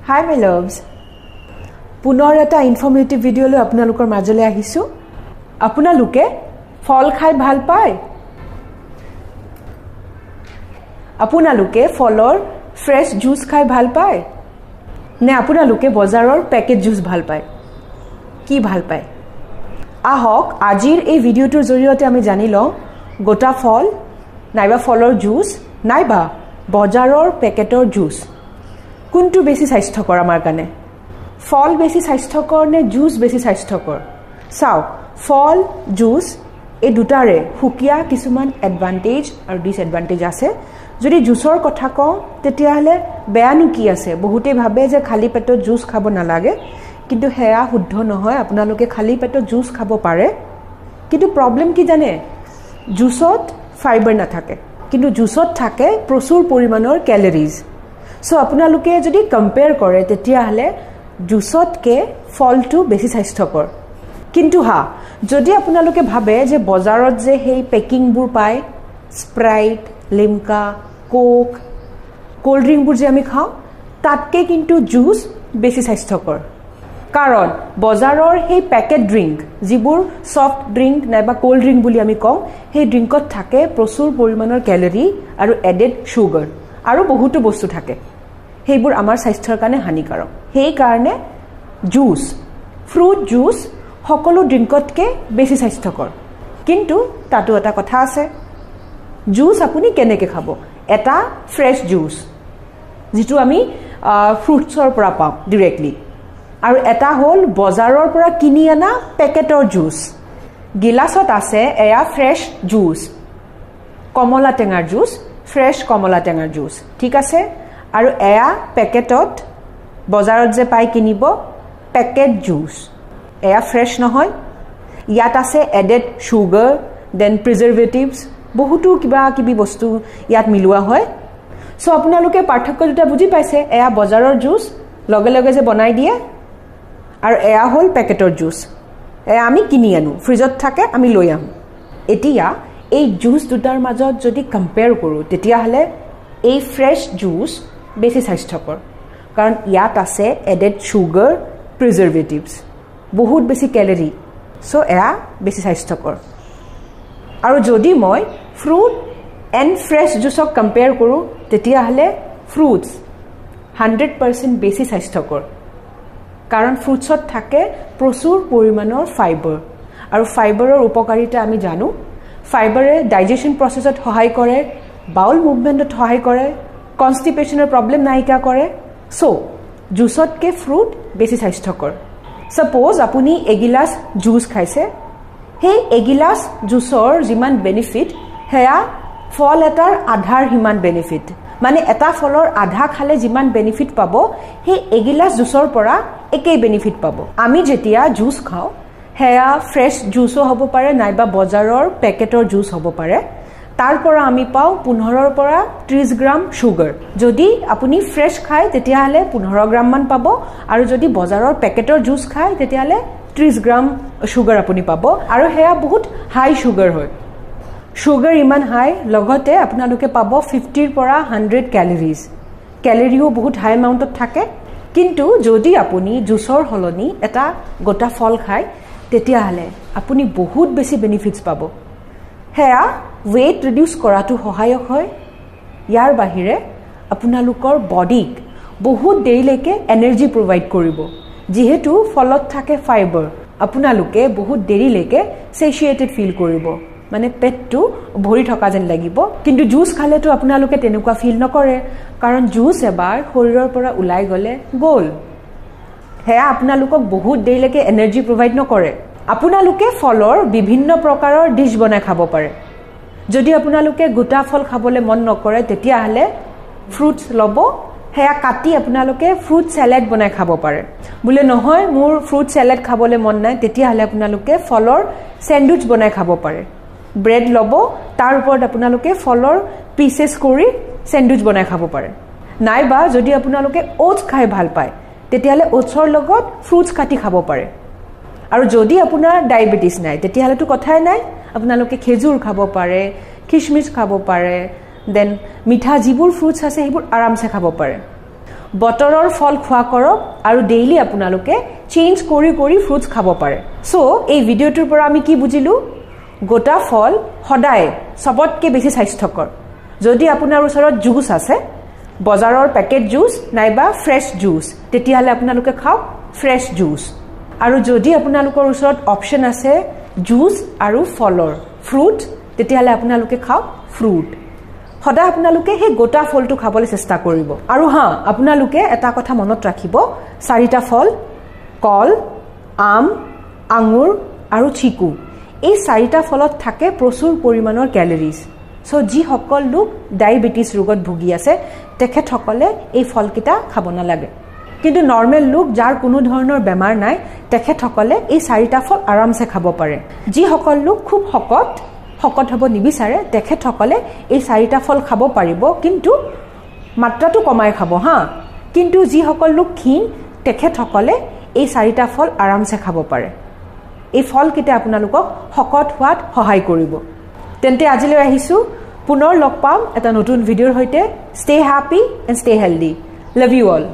Hi my loves. পুনৰ এটা informative video' লৈ আপোনালোকৰ মাজলৈ আহিছো। আপোনালোকে ফল খাই ভাল পায়? আপোনালোকে ফলৰ ফ্ৰেছ জুচ খাই ভাল পায়? নে আপোনালোকে বজাৰৰ পেকেট জুচ ভাল পায়? কি ভাল পায়? আহক আজিৰ এই ভিডিঅ'টোৰ জৰিয়তে আমি জানি লওঁ গোটা ফল নাইবা ফলৰ জুচ নাইবা বজাৰৰ পেকেটৰ জুচ কোনটো বেছি স্বাস্থ্যকৰ আমাৰ কাৰণে? ফল বেছি স্বাস্থ্যকৰ নে জুচ বেছি স্বাস্থ্যকৰ? চাওক, ফল জুচ এই দুটাৰে সুকীয়া কিছুমান এডভান্টেজ আৰু ডিসএডভান্টেজ আছে। যদি জুচৰ কথা কওঁ তেতিয়াহ'লে বেয়ানো কি আছে? বহুতেই ভাবে যে খালী পেটত জুচ খাব নালাগে, কিন্তু সেয়া শুদ্ধ নহয়। আপোনালোকে খালী পেটত জুচ খাব পাৰে, কিন্তু প্ৰব্লেম কি জানে? জুচত ফাইবাৰ নাথাকে, কিন্তু জুচত থাকে প্ৰচুৰ পৰিমাণৰ কেলৰিজ। সো আপোনালোকে যদি কম্পেয়াৰ কৰে তেতিয়াহ'লে জুচতকৈ ফলটো বেছি স্বাস্থ্যকৰ। কিন্তু যদি আপোনালোকে ভাবে যে বজাৰত যে সেই পেকিংবোৰ পায়, স্প্ৰাইট, লিমকা, কোক, কোল্ড ড্ৰিংকবোৰ যে আমি খাওঁ, তাতকৈ কিন্তু জুচ বেছি স্বাস্থ্যকৰ। কাৰণ বজাৰৰ সেই পেকেট ড্ৰিংক, যিবোৰ ছফ্ট ড্ৰিংক নাইবা কোল্ড ড্ৰিংক বুলি আমি কওঁ, সেই ড্ৰিংকত থাকে প্ৰচুৰ পৰিমাণৰ কেলৰি আৰু এডেড চুগাৰ আৰু বহুতো বস্তু থাকে। সেইবোৰ আমাৰ স্বাস্থ্যৰ কাৰণে হানিকাৰক। সেইকাৰণে জুচ, ফ্ৰুট জুচ সকলো ড্ৰিংকতকৈ বেছি স্বাস্থ্যকৰ। কিন্তু তাতো এটা কথা আছে, জুচ আপুনি কেনেকৈ খাব? এটা ফ্ৰেছ জুচ যিটো আমি ফ্ৰুটছৰ পৰা পাওঁ ডিৰেক্টলি, আৰু এটা হ'ল বজাৰৰ পৰা কিনি অনা পেকেটৰ জুচ। গিলাচত আছে এয়া ফ্ৰেছ জুচ, কমলা টেঙাৰ জুচ, ফ্ৰেছ কমলা টেঙাৰ জুচ, ঠিক আছে। আৰু এয়া পেকেটত বজাৰত যে পাই কিনিব পেকেট জুচ, এয়া ফ্ৰেছ নহয়। ইয়াত আছে এডেড চুগাৰ, দেন প্ৰিজাৰ্ভেটিভছ, বহুতো কিবা কিবি বস্তু ইয়াত মিলোৱা হয়। চ' আপোনালোকে পাৰ্থক্য দুটা বুজি পাইছে। এয়া বজাৰৰ জুচ, লগে লগে যে বনাই দিয়ে, আৰু এয়া হ'ল পেকেটৰ জুচ, এয়া আমি কিনি আনো, ফ্ৰিজত থাকে, আমি লৈ আহোঁ। এতিয়া এই জুচ দুটাৰ মাজত যদি কম্পেয়াৰ কৰোঁ তেতিয়াহ'লে এই ফ্ৰেছ জুচ বেছি স্বাস্থ্যকৰ, কাৰণ ইয়াত আছে এডেড চুগাৰ, প্ৰিজাৰ্ভেটিভছ, বহুত বেছি কেলৰি। চ' এয়া বেছি স্বাস্থ্যকৰ। আৰু যদি মই ফ্ৰুট এণ্ড ফ্ৰেছ জুচক কম্পেয়াৰ কৰোঁ তেতিয়াহ'লে ফ্ৰুটছ 100% বেছি স্বাস্থ্যকৰ, কাৰণ ফ্ৰুটছত থাকে প্ৰচুৰ পৰিমাণৰ ফাইবাৰ, আৰু ফাইবাৰৰ উপকাৰিতা আমি জানো। ফাইবাৰে ডাইজেশ্যন প্ৰচেছত সহায় কৰে, বাউল মুভমেণ্টত সহায় কৰে, কনষ্টিপেশ্যনৰ প্ৰব্লেম নাইকিয়া কৰে। চ' জুচতকৈ ফ্ৰুট বেছি স্বাস্থ্যকৰ। ছাপ'জ আপুনি এগিলাচ জুচ খাইছে, সেই এগিলাচ জুচৰ যিমান বেনিফিট সেয়া ফল এটাৰ আধাৰ সিমান বেনিফিট। মানে এটা ফলৰ আধা খালে যিমান বেনিফিট পাব, সেই এগিলাচ জুচৰ পৰা একেই বেনিফিট পাব। আমি যেতিয়া জুচ খাওঁ সেয়া ফ্ৰেছ জুচো হ'ব পাৰে নাইবা বজাৰৰ পেকেটৰ জুচ হ'ব পাৰে, তাৰ পৰা আমি পাওঁ 15 পৰা 30 গ্ৰাম চুগাৰ। যদি আপুনি ফ্ৰেছ খায় তেতিয়াহ'লে 15 গ্ৰামমান পাব, আৰু যদি বজাৰৰ পেকেটৰ জুচ খায় তেতিয়াহ'লে 30 গ্ৰাম চুগাৰ আপুনি পাব, আৰু সেয়া বহুত হাই চুগাৰ হয়। চুগাৰ ইমান হাই, লগতে আপোনালোকে পাব 50 পৰা 100 কেলৰিজ। কেলৰিও বহুত হাই এমাউণ্টত থাকে। কিন্তু যদি আপুনি জুচৰ সলনি এটা গোটা ফল খায় তেতিয়াহ'লে আপুনি বহুত বেছি বেনিফিটছ পাব। সেয়া ৱেইট ৰিডিউচ কৰাটো সহায়ক হয়। ইয়াৰ বাহিৰে আপোনালোকৰ বডিক বহুত দেৰিলৈকে এনাৰ্জি প্ৰভাইড কৰিব। যিহেতু ফলত থাকে ফাইবাৰ, আপোনালোকে বহুত দেৰিলৈকে চেচিয়েটেড ফিল কৰিব, মানে পেটটো ভৰি থকা যেন লাগিব। কিন্তু জুচ খালেতো আপোনালোকে তেনেকুৱা ফিল নকৰে, কাৰণ জুচ এবাৰ শৰীৰৰ পৰা ওলাই গ'লে গ'ল। সেয়া আপোনালোকক বহুত দেৰিলৈকে এনাৰ্জি প্ৰভাইড নকৰে। আপোনালোকে ফলৰ বিভিন্ন প্ৰকাৰৰ ডিছ বনাই খাব পাৰে। যদি আপোনালোকে গোটা ফল খাবলৈ মন নকৰে তেতিয়াহ'লে ফ্ৰুটছ ল'ব, সেয়া কাটি আপোনালোকে ফ্ৰুট চেলাড বনাই খাব পাৰে। বোলে নহয় মোৰ ফ্ৰুট চেলাড খাবলৈ মন নাই, তেতিয়াহ'লে আপোনালোকে ফলৰ চেণ্ডউইচ বনাই খাব পাৰে। ব্ৰেড ল'ব, তাৰ ওপৰত আপোনালোকে ফলৰ পিচেছ কৰি চেণ্ডউইচ বনাই খাব পাৰে। নাইবা যদি আপোনালোকে অ'টছ খাই ভাল পায় তেতিয়াহ'লে অ'টছৰ লগত ফ্ৰুটছ কাটি খাব পাৰে। আৰু যদি আপোনাৰ ডায়েবেটিছ নাই তেতিয়াহ'লেতো কথাই নাই, আপোনালোকে খেজুৰ খাব পাৰে, খিচমিচ খাব পাৰে, দেন মিঠা যিবোৰ ফ্ৰুটছ আছে সেইবোৰ আৰামছে খাব পাৰে। বতৰৰ ফল খোৱা কৰক আৰু ডেইলি আপোনালোকে চেঞ্জ কৰি কৰি ফ্ৰুটছ খাব পাৰে সো এই ভিডিঅ'টোৰ পৰা আমি কি বুজিলো গোটা ফল সদায় সবতকৈ বেছি স্বাস্থ্যকৰ যদি আপোনাৰ ওচৰত জুচ আছে বজাৰৰ পেকেট জুচ নাইবা ফ্ৰেছ জুচ তেতিয়াহ'লে আপোনালোকে খাওক ফ্ৰেছ জুচ আৰু যদি আপোনালোকৰ ওচৰত অপচন আছে জুচ আৰু ফলৰ ফ্ৰুট তেতিয়াহ'লে আপোনালোকে খাওক ফ্ৰুট সদায় আপোনালোকে সেই গোটা ফলটো খাবলৈ চেষ্টা কৰিব আৰু হা আপোনালোকে এটা কথা মনত ৰাখিব চাৰিটা ফল কল আম আঙুৰ আৰু চিকু এই চাৰিটা ফলত থাকে প্ৰচুৰ পৰিমাণৰ ক্যালোৰিজ সো যিসকল লোক ডায়াবেটিছ ৰোগত ভুগি আছে তেখেতসকলে এই ফলকেইটা খাব নালাগে কিন্তু নৰ্মেল লোক যাৰ কোনো ধৰণৰ বেমাৰ নাই তেখেতসকলে এই চাৰিটা ফল আৰামছে খাব পাৰে যিসকল লোক খুব শকত হ'ব নিবিচাৰে তেখেতসকলে এই চাৰিটা ফল খাব পাৰিব কিন্তু মাত্ৰাটো কমাই খাব হা কিন্তু যিসকল লোক ক্ষীণ তেখেতসকলে এই চাৰিটা ফল আৰামছে খাব পাৰে এই ফলকেইটা আপোনালোকক শকত হোৱাত সহায় কৰিব তেন্তে আজিলৈ আহিছো পুনৰ লগ পাম এটা নতুন ভিডিঅ'ৰ সৈতে stay happy and stay healthy love you all